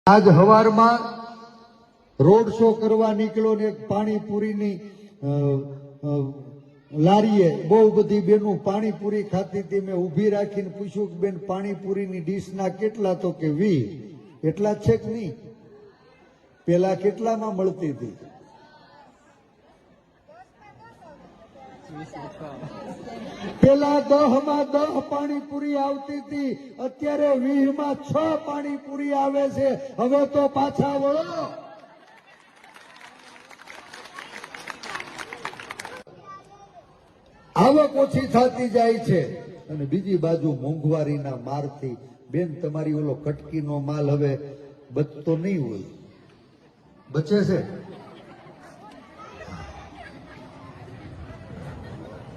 આજ હવારમાં road show કરવા નીકળ્યો ને એક પાણીપુરીની લારીએ બહુ બધી બેનું પાણીપુરી ખાતી હતી. મેં ઊભી રાખીને પૂછ્યું કે બેન પાણીપુરીની ડીશના કેટલા? તો કે 20. એટલા જ છે કે નહીં? પેલા કેટલામાં મળતી હતી? પેલા 10 માં 10 પાણીપુરી આવતી હતી, અત્યારે 20 માં 6 પાણીપુરી આવે છે. હવે તો પાછા વળો. આવક ઓછી થતી જાય છે અને બીજી બાજુ મોંઘવારીના મારથી બેન તમારી ઓલો કટકીનો માલ હવે બચતો નહીં હોય. બચે છે?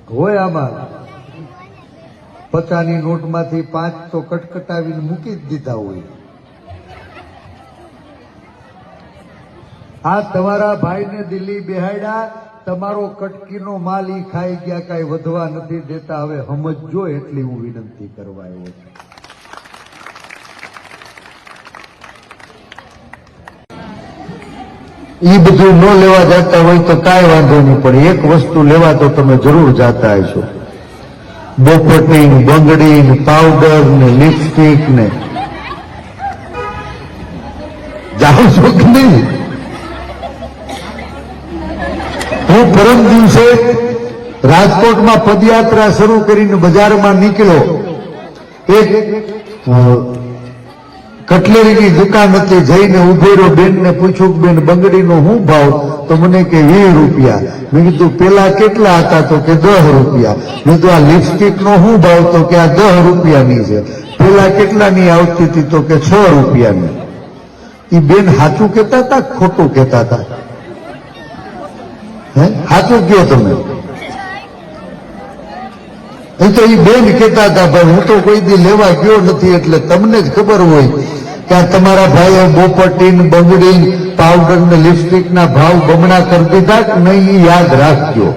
હોય આમાં 50ની નોટમાંથી 5 તો કટકટાવીને મૂકી જ દીધા હોય. આ તમારા ભાઈને દિલ્હી બેહાડ્યા, તમારો કટકીનો માલ ઈ ખાઈ ગયા, કઈ વધવા નથી દેતા. હવે સમજજો એટલી હું વિનંતી કરવા આવ્યો છું. ઈ બધું ન લેવા જતા હોય તો કાંઈ વાંધો નહીં, પણ એક વસ્તુ લેવા તો તમે જરૂર જાતા હશો. બોપટી, બંગડી, પાવડર ને લિપસ્ટિક ને જાઓ છો કે નહીં? હું પરમ દિવસે રાજકોટમાં પદયાત્રા શરૂ કરીને બજારમાં નીકળ્યો. એક કટલેરીની દુકાન હતી, જઈને ઉભો રહ્યો. બેનને પૂછ્યું કે બેન બંગડીનો શું ભાવ? તો મને કે 20 રૂપિયા. મેં કીધું પેલા કેટલા હતા? તો કે 10 રૂપિયા. મેં કીધું આ લિપસ્ટિકનો શું ભાવ? તો કે આ 10 રૂપિયાની છે. પેલા કેટલાની આવતી હતી? તો કે 6 રૂપિયાની. એ બેન સાચું કહેતા હતા કે ખોટું કહેતા હતા? સાચું કયો તમે? એ તો એ બેન કહેતા હતા, ભાઈ હું તો કોઈ દી લેવા ગયો નથી, એટલે તમને જ ખબર હોય કે આ તમારા ભાઈએ બોપટી, બંગડી, પાવડર ને લિપસ્ટિક ના ભાવ બમણા કરી દીધા કે નહીં, યાદ રાખજો.